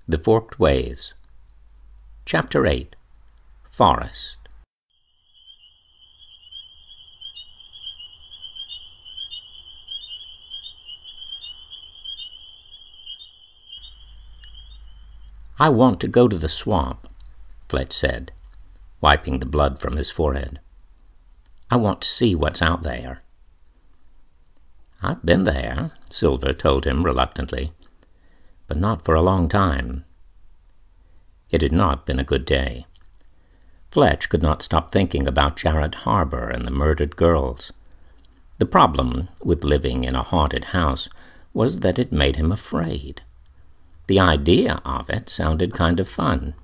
The Forked Ways. Chapter 8. Forest. "I want to go to the swamp," Fletch said, wiping the blood from his forehead. "I want to see what's out there." "I've been there," Silver told him reluctantly, "but not for a long time." It had not been a good day. Fletch could not stop thinking about Jarrett Harbor and the murdered girls. The problem with living in a haunted house was that it made him afraid. The idea of it sounded kind of fun.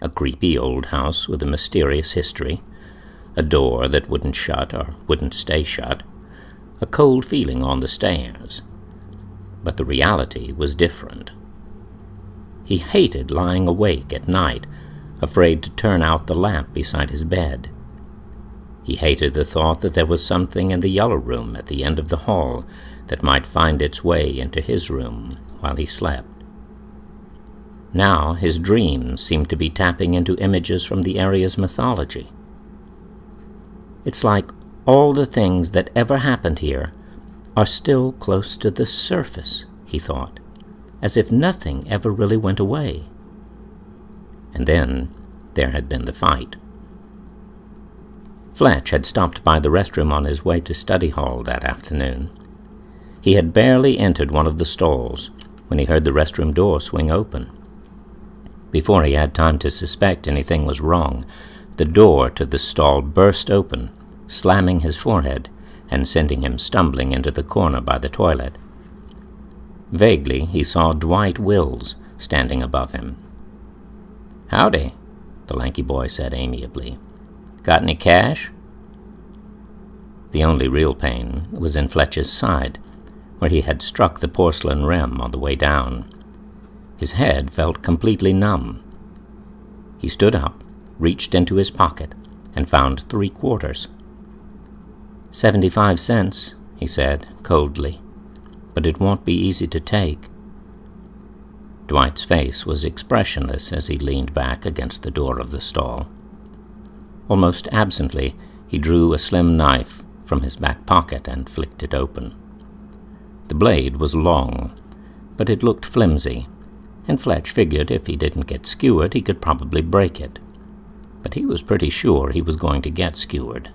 A creepy old house with a mysterious history, a door that wouldn't shut or wouldn't stay shut, a cold feeling on the stairs. But the reality was different. He hated lying awake at night, afraid to turn out the lamp beside his bed. He hated the thought that there was something in the yellow room at the end of the hall that might find its way into his room while he slept. Now his dreams seemed to be tapping into images from the area's mythology. It's like all the things that ever happened here are still close to the surface, he thought, as if nothing ever really went away. And then there had been the fight. Fletch had stopped by the restroom on his way to study hall that afternoon. He had barely entered one of the stalls when he heard the restroom door swing open. Before he had time to suspect anything was wrong, the door to the stall burst open, slamming his forehead and sending him stumbling into the corner by the toilet. Vaguely, he saw Dwight Wills standing above him. "Howdy," the lanky boy said amiably. "Got any cash?" The only real pain was in Fletch's side, where he had struck the porcelain rim on the way down. His head felt completely numb. He stood up, reached into his pocket, and found 3 quarters. 75 cents, he said coldly, "but it won't be easy to take." Dwight's face was expressionless as he leaned back against the door of the stall. Almost absently, he drew a slim knife from his back pocket and flicked it open. The blade was long, but it looked flimsy, and Fletch figured if he didn't get skewered, he could probably break it. But he was pretty sure he was going to get skewered.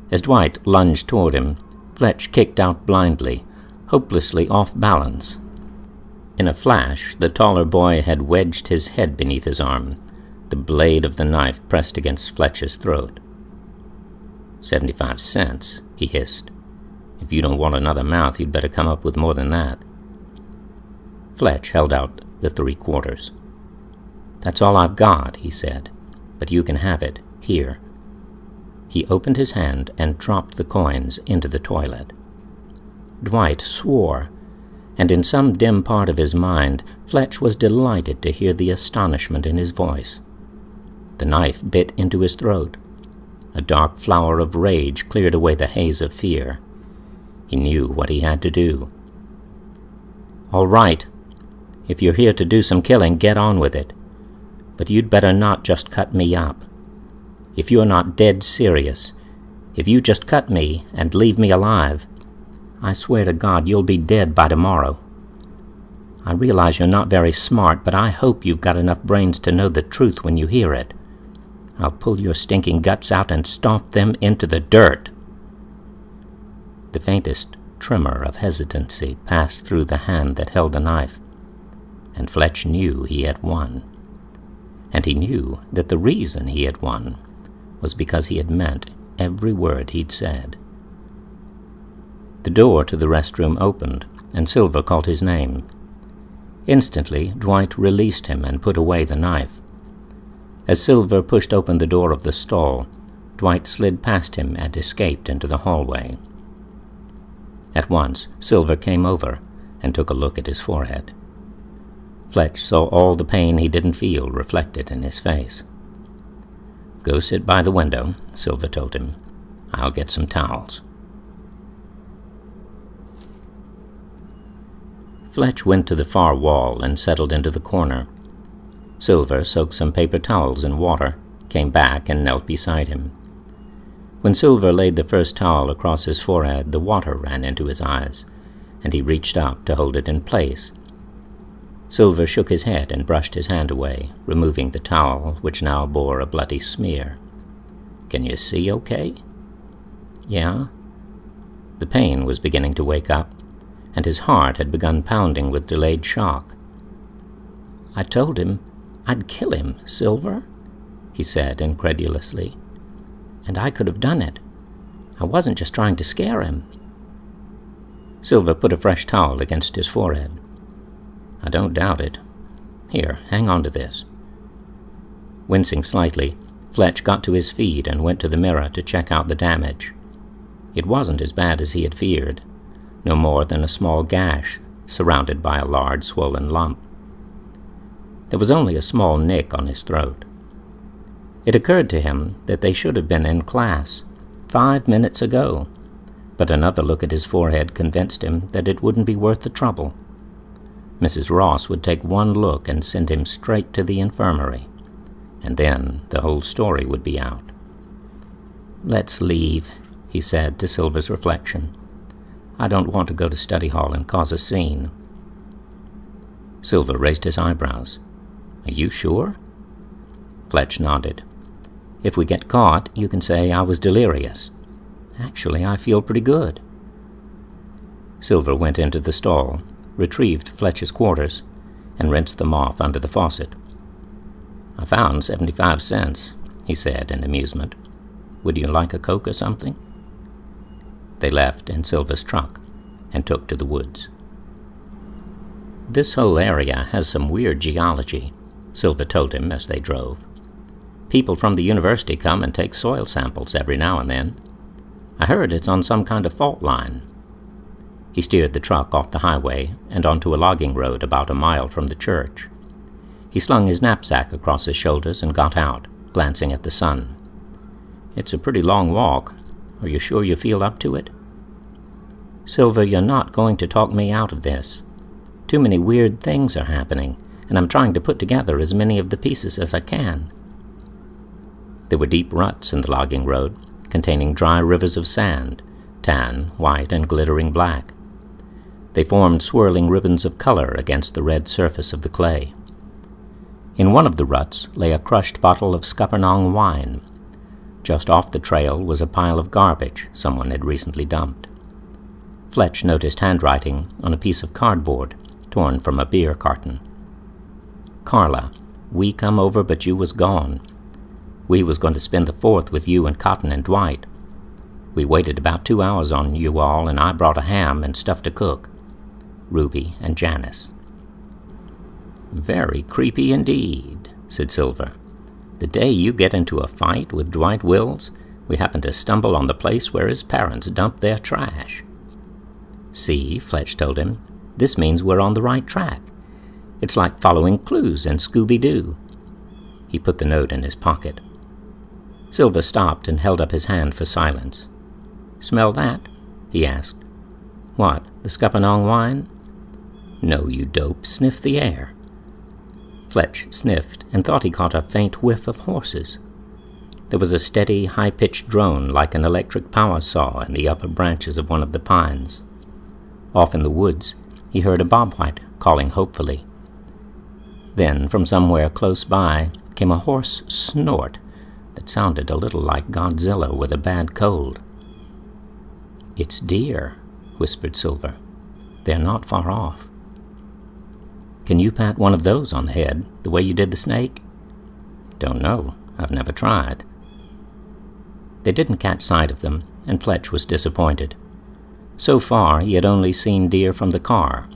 As Dwight lunged toward him, Fletch kicked out blindly, hopelessly off balance. In a flash, the taller boy had wedged his head beneath his arm, the blade of the knife pressed against Fletch's throat. 75 cents, he hissed. "If you don't want another mouth, you'd better come up with more than that." Fletch held out the 3 quarters. "That's all I've got," he said, "but you can have it. Here." He opened his hand and dropped the coins into the toilet. Dwight swore, and in some dim part of his mind, Fletch was delighted to hear the astonishment in his voice. The knife bit into his throat. A dark flower of rage cleared away the haze of fear. He knew what he had to do. "All right. If you're here to do some killing, get on with it. But you'd better not just cut me up. If you're not dead serious, if you just cut me and leave me alive, I swear to God you'll be dead by tomorrow. I realize you're not very smart, but I hope you've got enough brains to know the truth when you hear it. I'll pull your stinking guts out and stomp them into the dirt." The faintest tremor of hesitancy passed through the hand that held the knife, and Fletch knew he had won. And he knew that the reason he had won was because he had meant every word he'd said. The door to the restroom opened, and Silver called his name. Instantly, Dwight released him and put away the knife. As Silver pushed open the door of the stall, Dwight slid past him and escaped into the hallway. At once, Silver came over and took a look at his forehead. Fletch saw all the pain he didn't feel reflected in his face. "Go sit by the window," Silver told him. "I'll get some towels." Fletch went to the far wall and settled into the corner. Silver soaked some paper towels in water, came back and knelt beside him. When Silver laid the first towel across his forehead, the water ran into his eyes, and he reached up to hold it in place. Silver shook his head and brushed his hand away, removing the towel, which now bore a bloody smear. "Can you see okay?" "Yeah." The pain was beginning to wake up, and his heart had begun pounding with delayed shock. "I told him I'd kill him, Silver," he said incredulously. "And I could have done it. I wasn't just trying to scare him." Silver put a fresh towel against his forehead. "I don't doubt it. Here, hang on to this." Wincing slightly, Fletch got to his feet and went to the mirror to check out the damage. It wasn't as bad as he had feared, no more than a small gash surrounded by a large swollen lump. There was only a small nick on his throat. It occurred to him that they should have been in class 5 minutes ago, but another look at his forehead convinced him that it wouldn't be worth the trouble. Mrs. Ross would take one look and send him straight to the infirmary, and then the whole story would be out. "Let's leave," he said to Silver's reflection. "I don't want to go to study hall and cause a scene." Silver raised his eyebrows. "Are you sure?" Fletch nodded. "If we get caught, you can say I was delirious. Actually, I feel pretty good." Silver went into the stall, retrieved Fletch's quarters, and rinsed them off under the faucet. "I found 75 cents, he said in amusement. "Would you like a Coke or something?" They left in Silver's truck and took to the woods. "This whole area has some weird geology," Silver told him as they drove. "People from the university come and take soil samples every now and then. I heard it's on some kind of fault line." He steered the truck off the highway and onto a logging road about a mile from the church. He slung his knapsack across his shoulders and got out, glancing at the sun. "It's a pretty long walk. Are you sure you feel up to it?" "Silver, you're not going to talk me out of this. Too many weird things are happening, and I'm trying to put together as many of the pieces as I can." There were deep ruts in the logging road, containing dry rivers of sand, tan, white, and glittering black. They formed swirling ribbons of color against the red surface of the clay. In one of the ruts lay a crushed bottle of Scuppernong wine. Just off the trail was a pile of garbage someone had recently dumped. Fletch noticed handwriting on a piece of cardboard torn from a beer carton. "Carla, we come over but you was gone. We was going to spend the 4th with you and Cotton and Dwight. We waited about 2 hours on you all, and I brought a ham and stuff to cook. Ruby and Janice." "Very creepy indeed," said Silver. "The day you get into a fight with Dwight Wills, we happen to stumble on the place where his parents dumped their trash." "See," Fletch told him, "this means we're on the right track. It's like following clues in Scooby-Doo." He put the note in his pocket. Silver stopped and held up his hand for silence. "Smell that?" he asked. "What, the Scuppernong wine?" "No, you dope. Sniff the air." Fletch sniffed and thought he caught a faint whiff of horses. There was a steady, high-pitched drone like an electric power saw in the upper branches of one of the pines. Off in the woods, he heard a bobwhite calling hopefully. Then, from somewhere close by, came a hoarse snort that sounded a little like Godzilla with a bad cold. "It's deer," whispered Silver. "They're not far off." "Can you pat one of those on the head, the way you did the snake?" "Don't know. I've never tried." They didn't catch sight of them, and Fletch was disappointed. So far, he had only seen deer from the car,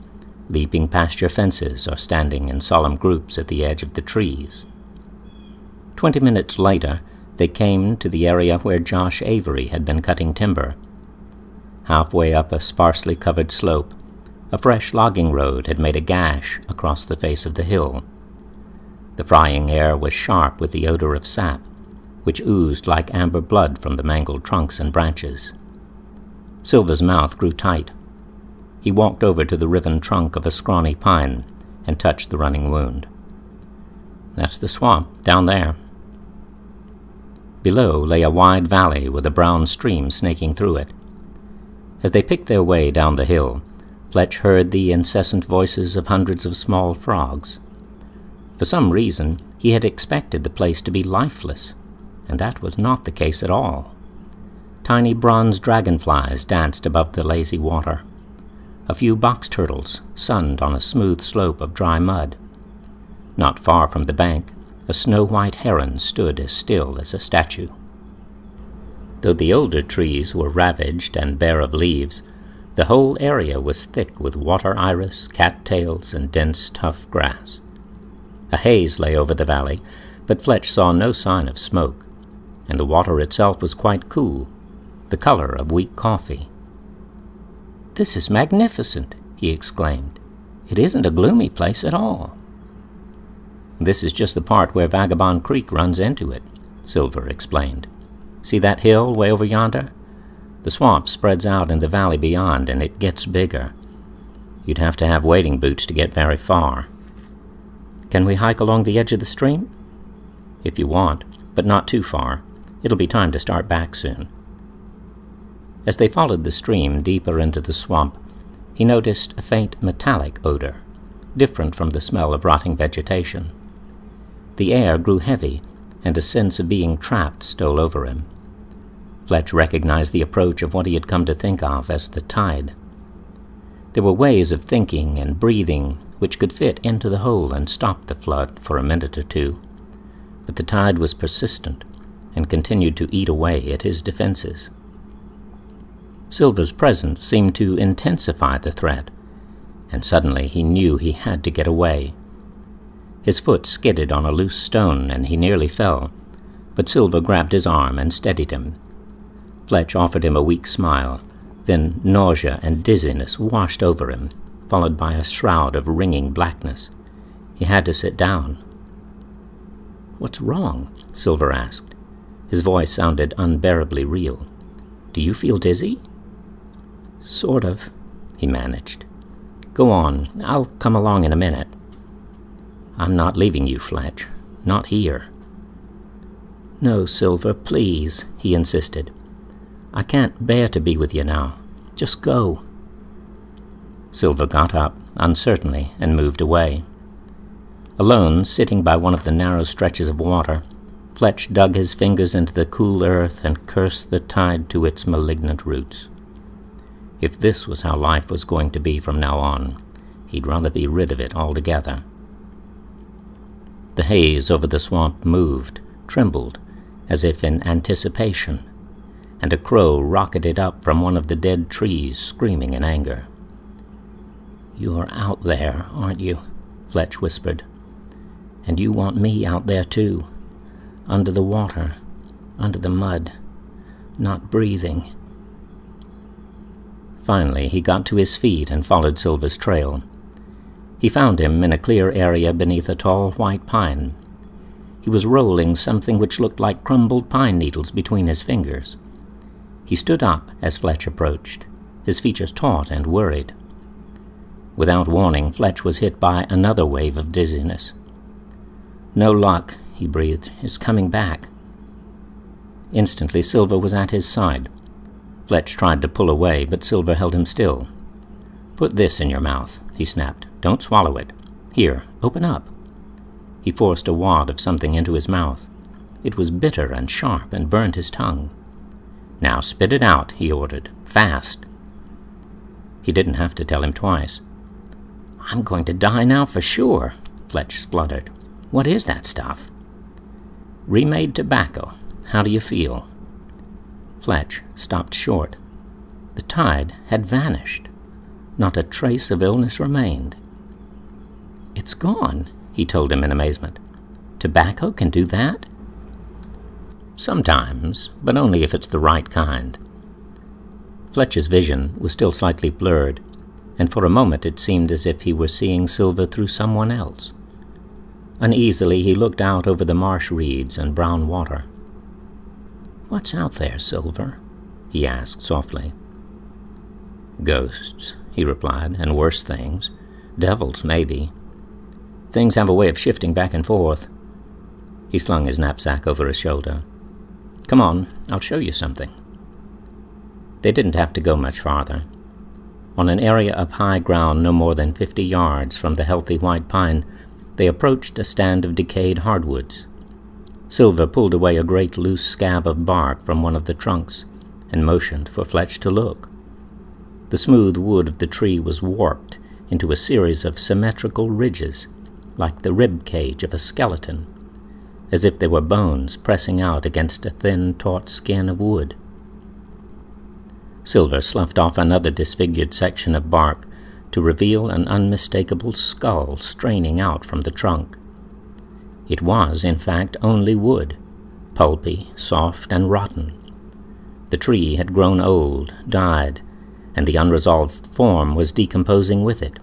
leaping pasture fences or standing in solemn groups at the edge of the trees. 20 minutes later, they came to the area where Josh Avery had been cutting timber. Halfway up a sparsely covered slope, a fresh logging road had made a gash across the face of the hill. The frying air was sharp with the odor of sap, which oozed like amber blood from the mangled trunks and branches. Silver's mouth grew tight. He walked over to the riven trunk of a scrawny pine and touched the running wound. "That's the swamp, down there." Below lay a wide valley with a brown stream snaking through it. As they picked their way down the hill, Fletch heard the incessant voices of hundreds of small frogs. For some reason, he had expected the place to be lifeless, and that was not the case at all. Tiny bronze dragonflies danced above the lazy water. A few box turtles sunned on a smooth slope of dry mud. Not far from the bank, a snow-white heron stood as still as a statue. Though the older trees were ravaged and bare of leaves, the whole area was thick with water iris, cattails, and dense tough grass. A haze lay over the valley, but Fletch saw no sign of smoke, and the water itself was quite cool, the color of weak coffee. "This is magnificent," he exclaimed. "It isn't a gloomy place at all." "This is just the part where Vagabond Creek runs into it," Silver explained. "See that hill way over yonder? The swamp spreads out in the valley beyond, and it gets bigger. You'd have to have wading boots to get very far." "Can we hike along the edge of the stream?" "If you want, but not too far. It'll be time to start back soon." As they followed the stream deeper into the swamp, he noticed a faint metallic odor, different from the smell of rotting vegetation. The air grew heavy, and a sense of being trapped stole over him. Fletch recognized the approach of what he had come to think of as the tide. There were ways of thinking and breathing which could fit into the hole and stop the flood for a minute or two, but the tide was persistent and continued to eat away at his defenses. Silver's presence seemed to intensify the threat, and suddenly he knew he had to get away. His foot skidded on a loose stone and he nearly fell, but Silver grabbed his arm and steadied him. Fletch offered him a weak smile, then nausea and dizziness washed over him, followed by a shroud of ringing blackness. He had to sit down. "What's wrong?" Silver asked. His voice sounded unbearably real. "Do you feel dizzy?" "Sort of," he managed. "Go on, I'll come along in a minute." "I'm not leaving you, Fletch. Not here." "No, Silver, please," he insisted. "I can't bear to be with you now. Just go." Silver got up, uncertainly, and moved away. Alone, sitting by one of the narrow stretches of water, Fletch dug his fingers into the cool earth and cursed the tide to its malignant roots. If this was how life was going to be from now on, he'd rather be rid of it altogether. The haze over the swamp moved, trembled, as if in anticipation, and a crow rocketed up from one of the dead trees, screaming in anger. "You're out there, aren't you?" Fletch whispered. "And you want me out there too, under the water, under the mud, not breathing." Finally, he got to his feet and followed Silver's trail. He found him in a clear area beneath a tall white pine. He was rolling something which looked like crumbled pine needles between his fingers. He stood up as Fletch approached, his features taut and worried. Without warning, Fletch was hit by another wave of dizziness. "No luck," he breathed. "It's coming back." Instantly, Silver was at his side. Fletch tried to pull away, but Silver held him still. "Put this in your mouth," he snapped. "Don't swallow it. Here, open up." He forced a wad of something into his mouth. It was bitter and sharp and burned his tongue. "Now spit it out," he ordered. "Fast." He didn't have to tell him twice. "I'm going to die now for sure," Fletch spluttered. "What is that stuff?" "Remade tobacco. How do you feel?" Fletch stopped short. The tide had vanished. Not a trace of illness remained. "It's gone," he told him in amazement. "Tobacco can do that?" "Sometimes, but only if it's the right kind." Fletch's vision was still slightly blurred, and for a moment it seemed as if he were seeing Silver through someone else. Uneasily he looked out over the marsh reeds and brown water. "What's out there, Silver?" he asked softly. "Ghosts," he replied, and worse things. Devils, maybe. Things have a way of shifting back and forth. He slung his knapsack over his shoulder. Come on, I'll show you something. They didn't have to go much farther. On an area of high ground no more than 50 yards from the healthy white pine, they approached a stand of decayed hardwoods. Silver pulled away a great loose scab of bark from one of the trunks and motioned for Fletch to look. The smooth wood of the tree was warped into a series of symmetrical ridges, like the rib cage of a skeleton, as if they were bones pressing out against a thin, taut skin of wood. Silver sloughed off another disfigured section of bark to reveal an unmistakable skull straining out from the trunk. It was, in fact, only wood, pulpy, soft, and rotten. The tree had grown old, died, and the unresolved form was decomposing with it,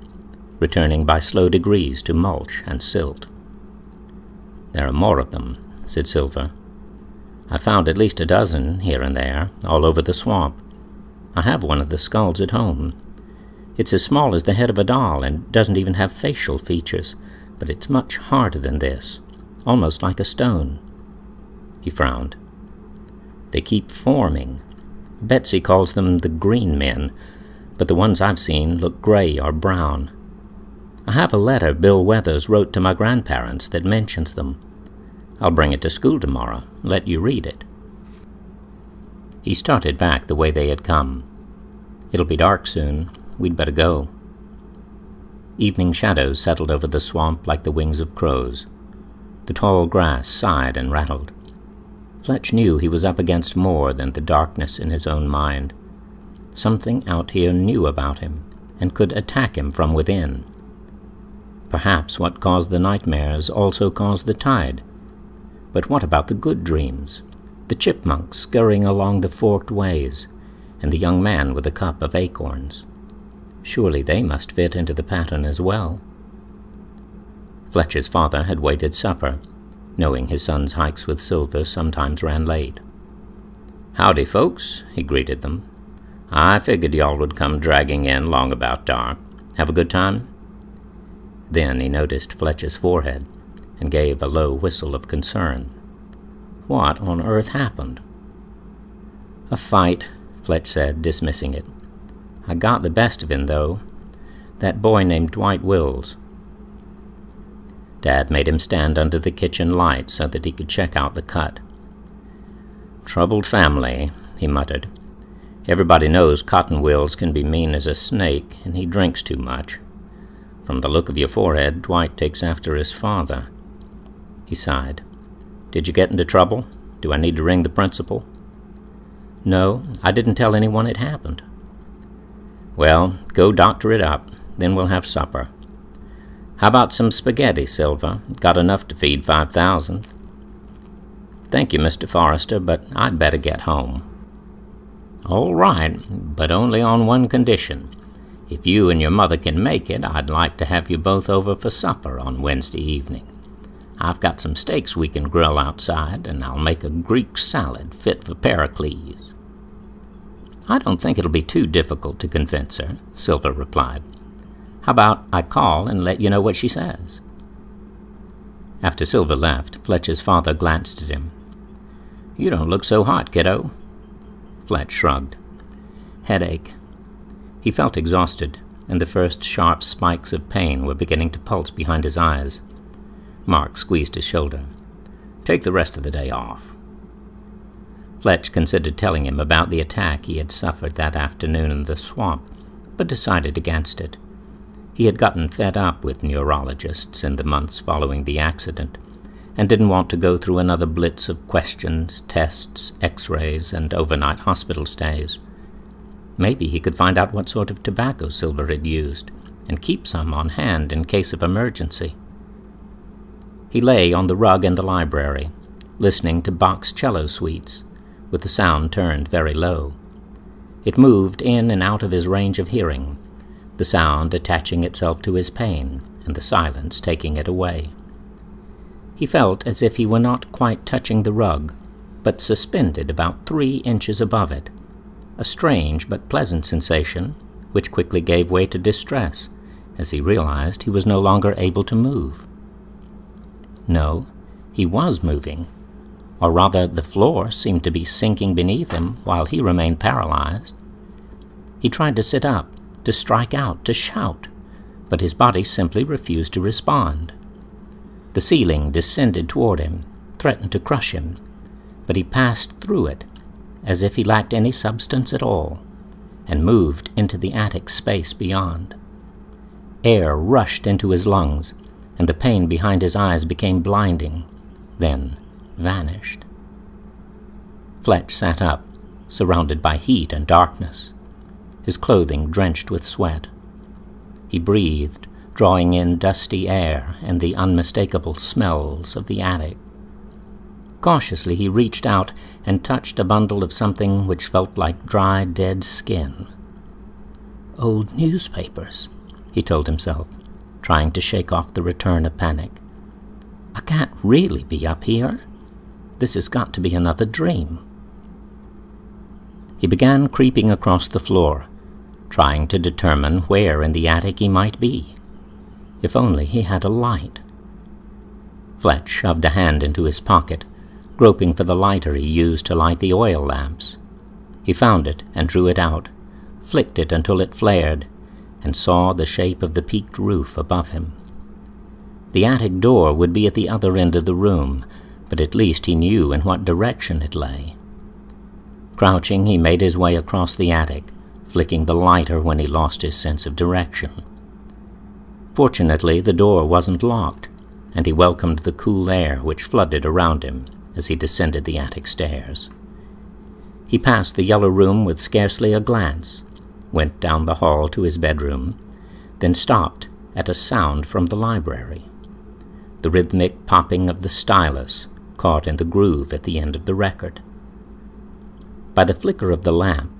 returning by slow degrees to mulch and silt. There are more of them, said Silver. I found at least a dozen here and there, all over the swamp. I have one of the skulls at home. It's as small as the head of a doll and doesn't even have facial features, but it's much harder than this, almost like a stone. He frowned. They keep forming. Betsy calls them the green men, but the ones I've seen look gray or brown. I have a letter Bill Weathers wrote to my grandparents that mentions them. I'll bring it to school tomorrow, let you read it. He started back the way they had come. It'll be dark soon. We'd better go. Evening shadows settled over the swamp like the wings of crows. The tall grass sighed and rattled. Fletch knew he was up against more than the darkness in his own mind. Something out here knew about him and could attack him from within. Perhaps what caused the nightmares also caused the tide. But what about the good dreams? The chipmunks scurrying along the forked ways, and the young man with a cup of acorns. Surely they must fit into the pattern as well. Fletcher's father had waited supper, knowing his son's hikes with Silver sometimes ran late. "Howdy, folks," he greeted them. "I figured y'all would come dragging in long about dark. Have a good time?" Then he noticed Fletcher's forehead and gave a low whistle of concern. What on earth happened? "A fight," Fletch said, dismissing it. "I got the best of him, though. That boy named Dwight Wills." Dad made him stand under the kitchen light so that he could check out the cut. "Troubled family," he muttered. "Everybody knows Cotton Wills can be mean as a snake, and he drinks too much. From the look of your forehead, Dwight takes after his father." He sighed. "Did you get into trouble? Do I need to ring the principal?" "No, I didn't tell anyone it happened." "Well, go doctor it up, then we'll have supper. How about some spaghetti, Silver? Got enough to feed 5,000. "Thank you, Mr. Forrester, but I'd better get home." "All right, but only on one condition. If you and your mother can make it, I'd like to have you both over for supper on Wednesday evening. I've got some steaks we can grill outside, and I'll make a Greek salad fit for Pericles." "I don't think it'll be too difficult to convince her," Silver replied. "How about I call and let you know what she says?" After Silver left, Fletcher's father glanced at him. "You don't look so hot, kiddo." Fletch shrugged. "Headache." He felt exhausted, and the first sharp spikes of pain were beginning to pulse behind his eyes. Mark squeezed his shoulder. "Take the rest of the day off." Fletch considered telling him about the attack he had suffered that afternoon in the swamp, but decided against it. He had gotten fed up with neurologists in the months following the accident, and didn't want to go through another blitz of questions, tests, x-rays, and overnight hospital stays. Maybe he could find out what sort of tobacco Silver had used, and keep some on hand in case of emergency. He lay on the rug in the library, listening to Bach's cello suites, with the sound turned very low. It moved in and out of his range of hearing, the sound attaching itself to his pain, and the silence taking it away. He felt as if he were not quite touching the rug, but suspended about 3 inches above it, a strange but pleasant sensation, which quickly gave way to distress as he realized he was no longer able to move. No, he was moving, or rather the floor seemed to be sinking beneath him while he remained paralyzed. He tried to sit up, to strike out, to shout, but his body simply refused to respond. The ceiling descended toward him, threatened to crush him, but he passed through it as if he lacked any substance at all, and moved into the attic space beyond. Air rushed into his lungs, and the pain behind his eyes became blinding, then vanished. Fletch sat up, surrounded by heat and darkness, his clothing drenched with sweat. He breathed, drawing in dusty air and the unmistakable smells of the attic. Cautiously he reached out and touched a bundle of something which felt like dry, dead skin. "Old newspapers," he told himself, trying to shake off the return of panic. "I can't really be up here. This has got to be another dream." He began creeping across the floor, trying to determine where in the attic he might be. If only he had a light. Fletch shoved a hand into his pocket, groping for the lighter he used to light the oil lamps. He found it and drew it out, flicked it until it flared, and saw the shape of the peaked roof above him. The attic door would be at the other end of the room, but at least he knew in what direction it lay. Crouching, he made his way across the attic, flicking the lighter when he lost his sense of direction. Fortunately, the door wasn't locked, and he welcomed the cool air which flooded around him as he descended the attic stairs. He passed the yellow room with scarcely a glance, went down the hall to his bedroom, then stopped at a sound from the library. The rhythmic popping of the stylus caught in the groove at the end of the record. By the flicker of the lamp,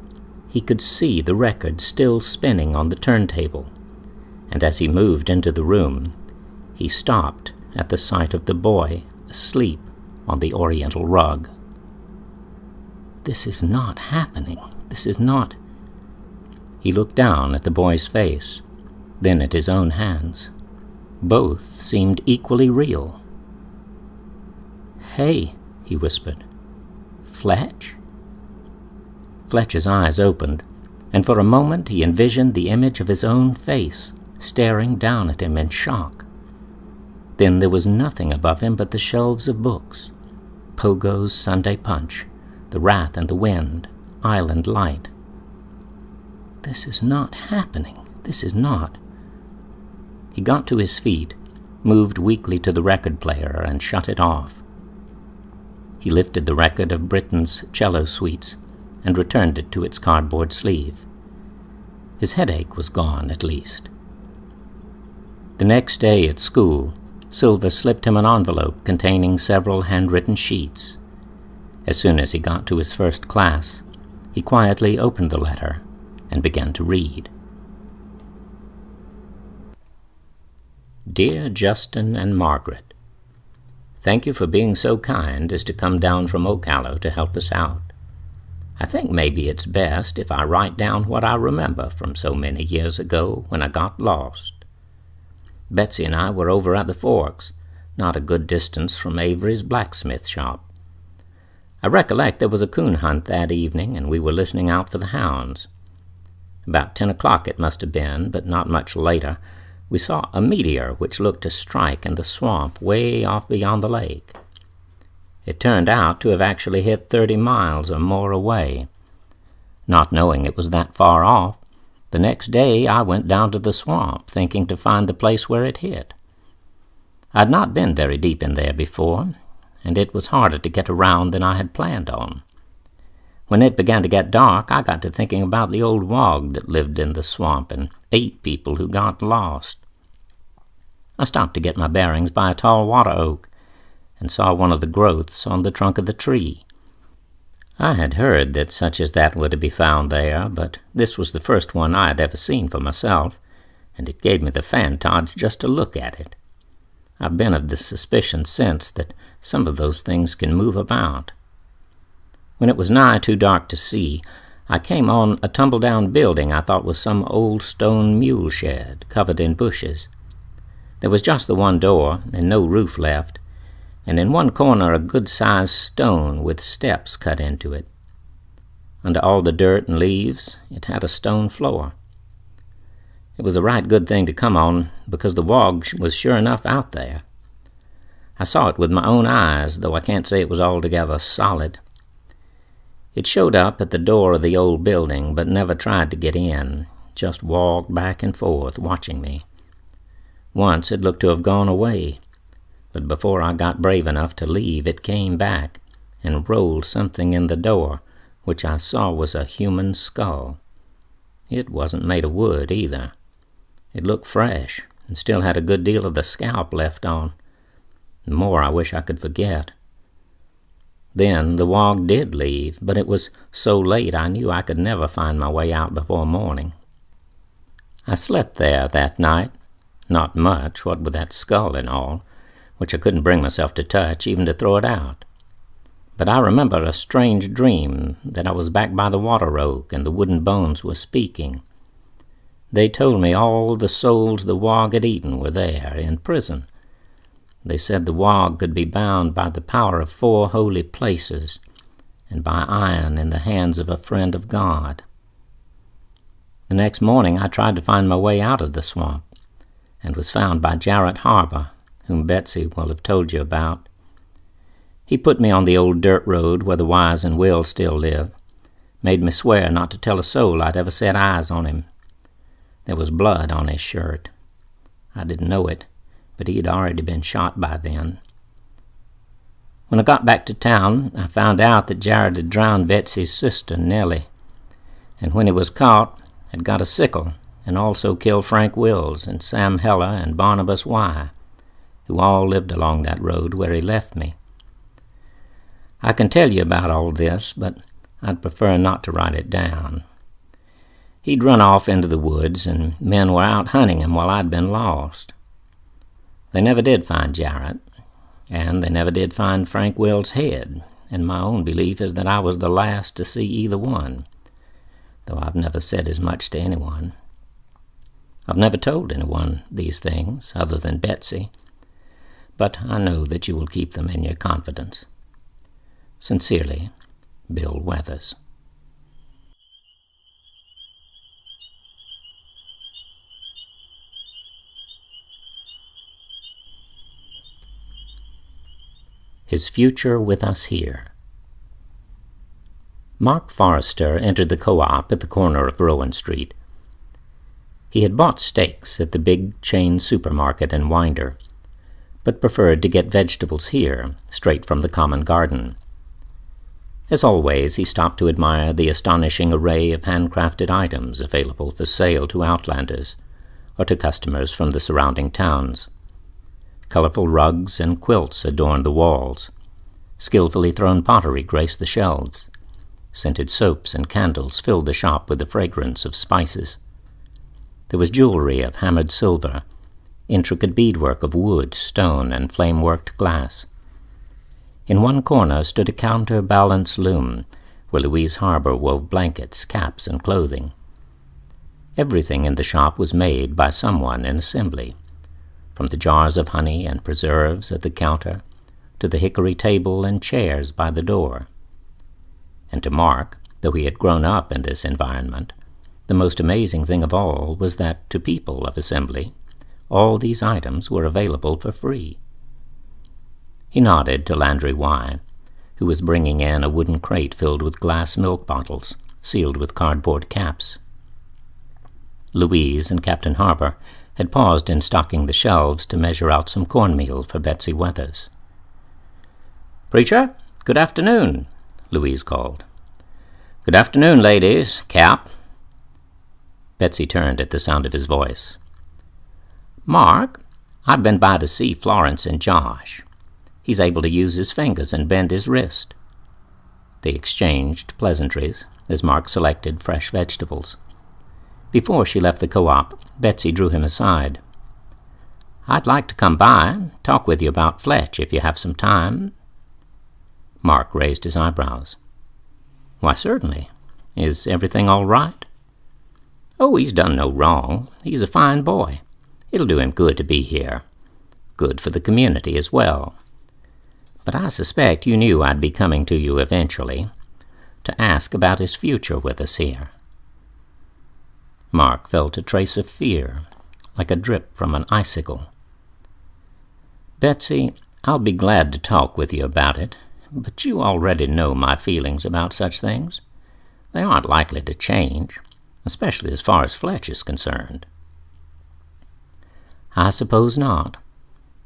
he could see the record still spinning on the turntable, and as he moved into the room, he stopped at the sight of the boy asleep on the oriental rug. This is not happening. This is not... He looked down at the boy's face, then at his own hands. Both seemed equally real. "Hey," he whispered. "Fletch?" Fletch's eyes opened, and for a moment he envisioned the image of his own face staring down at him in shock. Then there was nothing above him but the shelves of books. Pogo's Sunday Punch, The Wrath and the Wind, Island Light. This is not happening. This is not. He got to his feet, moved weakly to the record player, and shut it off. He lifted the record of Britten's cello suites and returned it to its cardboard sleeve. His headache was gone, at least. The next day at school, Silver slipped him an envelope containing several handwritten sheets. As soon as he got to his first class, he quietly opened the letter and began to read. Dear Justin and Margaret, thank you for being so kind as to come down from Ocala to help us out. I think maybe it's best if I write down what I remember from so many years ago when I got lost. Betsy and I were over at the Forks, not a good distance from Avery's blacksmith shop. I recollect there was a coon hunt that evening, and we were listening out for the hounds. About 10 o'clock it must have been, but not much later, we saw a meteor which looked to strike in the swamp way off beyond the lake. It turned out to have actually hit 30 miles or more away. Not knowing it was that far off, the next day I went down to the swamp, thinking to find the place where it hit. I'd not been very deep in there before, and it was harder to get around than I had planned on. When it began to get dark, I got to thinking about the old wog that lived in the swamp and 8 people who got lost. I stopped to get my bearings by a tall water oak and saw one of the growths on the trunk of the tree. I had heard that such as that were to be found there, but this was the first one I had ever seen for myself, and it gave me the fan-tods just to look at it. I've been of the suspicion since that some of those things can move about. When it was nigh too dark to see, I came on a tumble-down building I thought was some old stone mule shed covered in bushes. There was just the one door and no roof left, and in one corner a good-sized stone with steps cut into it. Under all the dirt and leaves, it had a stone floor. It was a right good thing to come on, because the wog was sure enough out there. I saw it with my own eyes, though I can't say it was altogether solid. It showed up at the door of the old building, but never tried to get in, just walked back and forth, watching me. Once it looked to have gone away, but before I got brave enough to leave, it came back and rolled something in the door, which I saw was a human skull. It wasn't made of wood, either. It looked fresh, and still had a good deal of the scalp left on. More I wish I could forget. Then the wog did leave, but it was so late I knew I could never find my way out before morning. I slept there that night, not much, what with that skull and all, which I couldn't bring myself to touch, even to throw it out. But I remember a strange dream that I was back by the water oak and the wooden bones were speaking. They told me all the souls the wog had eaten were there, in prison. They said the wog could be bound by the power of 4 holy places, and by iron in the hands of a friend of God. The next morning I tried to find my way out of the swamp, and was found by Jarrett Harbor, whom Betsy will have told you about. He put me on the old dirt road where the Wise and Will still live, made me swear not to tell a soul I'd ever set eyes on him. There was blood on his shirt. I didn't know it, but he had already been shot by then. When I got back to town, I found out that Jared had drowned Betsy's sister, Nellie, and when he was caught, had got a sickle and also killed Frank Wills and Sam Heller and Barnabas Y., who all lived along that road where he left me. I can tell you about all this, but I'd prefer not to write it down. He'd run off into the woods, and men were out hunting him while I'd been lost. They never did find Jarrett, and they never did find Frank Will's head, and my own belief is that I was the last to see either one, though I've never said as much to anyone. I've never told anyone these things, other than Betsy, but I know that you will keep them in your confidence. Sincerely, Bill Weathers. His Future with Us Here. Mark Forrester entered the co-op at the corner of Rowan Street. He had bought steaks at the big chain supermarket in Winder, but preferred to get vegetables here, straight from the common garden. As always, he stopped to admire the astonishing array of handcrafted items available for sale to outlanders, or to customers from the surrounding towns. Colorful rugs and quilts adorned the walls. Skillfully thrown pottery graced the shelves. Scented soaps and candles filled the shop with the fragrance of spices. There was jewelry of hammered silver, intricate beadwork of wood, stone, and flame-worked glass. In one corner stood a counterbalance loom, where Louise Harbor wove blankets, caps, and clothing. Everything in the shop was made by someone in assembly, from the jars of honey and preserves at the counter to the hickory table and chairs by the door. And to Mark, though he had grown up in this environment, the most amazing thing of all was that to people of assembly, all these items were available for free. He nodded to Landry Y., who was bringing in a wooden crate filled with glass milk bottles, sealed with cardboard caps. Louise and Captain Harbor had paused in stocking the shelves to measure out some cornmeal for Betsy Weathers. "Preacher, good afternoon," Louise called. "Good afternoon, ladies. Cap." Betsy turned at the sound of his voice. "Mark, I've been by to see Florence and Josh. He's able to use his fingers and bend his wrist." They exchanged pleasantries as Mark selected fresh vegetables. Before she left the co-op, Betsy drew him aside. "I'd like to come by, talk with you about Fletch if you have some time." Mark raised his eyebrows. "Why, certainly. Is everything all right?" "Oh, he's done no wrong. He's a fine boy. It'll do him good to be here. Good for the community as well. But I suspect you knew I'd be coming to you eventually to ask about his future with us here." Mark felt a trace of fear, like a drip from an icicle. "Betsy, I'll be glad to talk with you about it, but you already know my feelings about such things. They aren't likely to change, especially as far as Fletch is concerned." "I suppose not."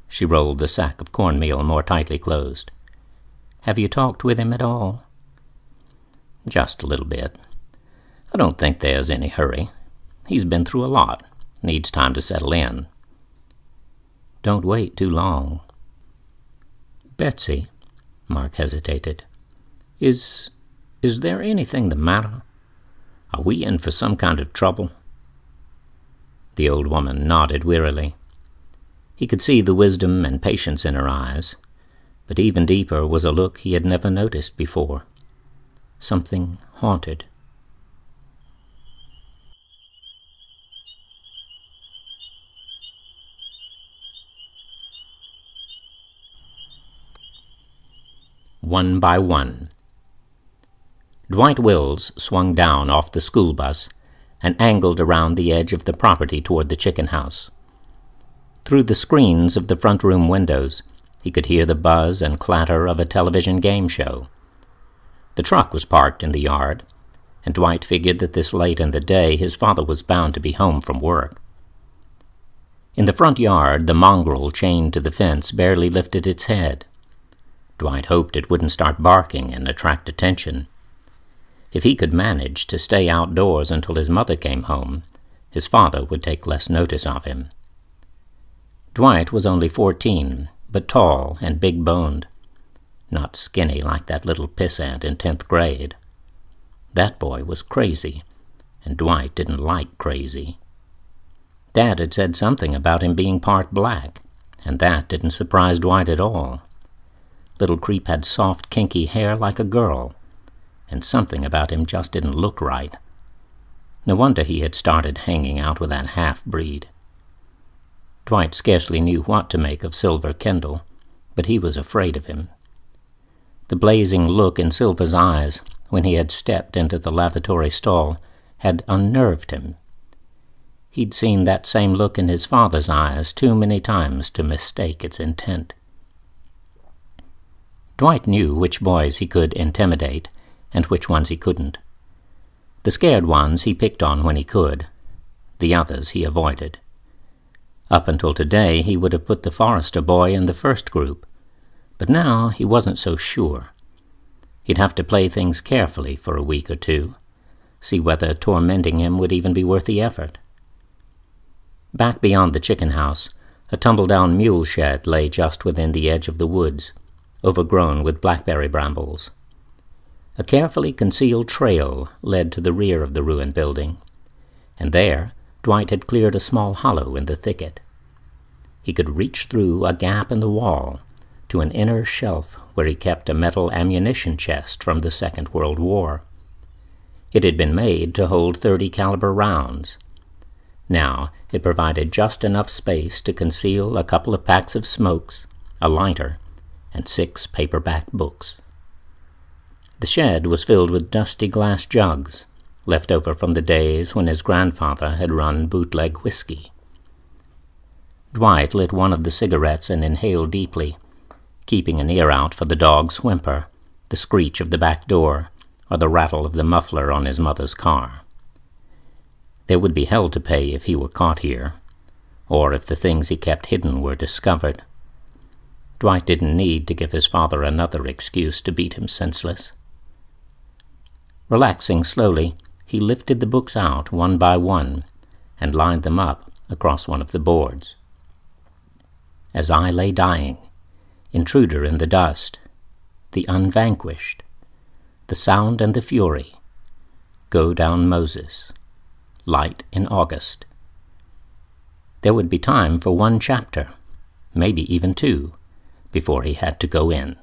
She rolled the sack of cornmeal more tightly closed. "Have you talked with him at all?" "Just a little bit. I don't think there's any hurry. He's been through a lot. Needs time to settle in." "Don't wait too long." "Betsy," Mark hesitated, Is there anything the matter? Are we in for some kind of trouble?" The old woman nodded wearily. He could see the wisdom and patience in her eyes, but even deeper was a look he had never noticed before. Something haunted. One by one. Dwight Wills swung down off the school bus and angled around the edge of the property toward the chicken house. Through the screens of the front room windows, he could hear the buzz and clatter of a television game show. The truck was parked in the yard, and Dwight figured that this late in the day his father was bound to be home from work. In the front yard, the mongrel chained to the fence barely lifted its head. Dwight hoped it wouldn't start barking and attract attention. If he could manage to stay outdoors until his mother came home, his father would take less notice of him. Dwight was only 14, but tall and big-boned. Not skinny like that little pissant in 10th grade. That boy was crazy, and Dwight didn't like crazy. Dad had said something about him being part black, and that didn't surprise Dwight at all. Little Creep had soft, kinky hair like a girl, and something about him just didn't look right. No wonder he had started hanging out with that half-breed. Dwight scarcely knew what to make of Silver Kendall, but he was afraid of him. The blazing look in Silver's eyes when he had stepped into the lavatory stall had unnerved him. He'd seen that same look in his father's eyes too many times to mistake its intent. Dwight knew which boys he could intimidate and which ones he couldn't. The scared ones he picked on when he could. The others he avoided. Up until today, he would have put the Forrester boy in the first group, but now he wasn't so sure. He'd have to play things carefully for a week or two, see whether tormenting him would even be worth the effort. Back beyond the chicken house, a tumble-down mule shed lay just within the edge of the woods, overgrown with blackberry brambles. A carefully concealed trail led to the rear of the ruined building, and there Dwight had cleared a small hollow in the thicket. He could reach through a gap in the wall to an inner shelf where he kept a metal ammunition chest from the Second World War. It had been made to hold .30 caliber rounds. Now it provided just enough space to conceal a couple of packs of smokes, a lighter, and 6 paperback books. The shed was filled with dusty glass jugs, left over from the days when his grandfather had run bootleg whiskey. Dwight lit one of the cigarettes and inhaled deeply, keeping an ear out for the dog's whimper, the screech of the back door, or the rattle of the muffler on his mother's car. There would be hell to pay if he were caught here, or if the things he kept hidden were discovered. Dwight didn't need to give his father another excuse to beat him senseless. Relaxing slowly, he lifted the books out one by one and lined them up across one of the boards. As I Lay Dying, Intruder in the Dust, The Unvanquished, The Sound and the Fury, Go Down Moses, Light in August. There would be time for 1 chapter, maybe even 2, before he had to go in.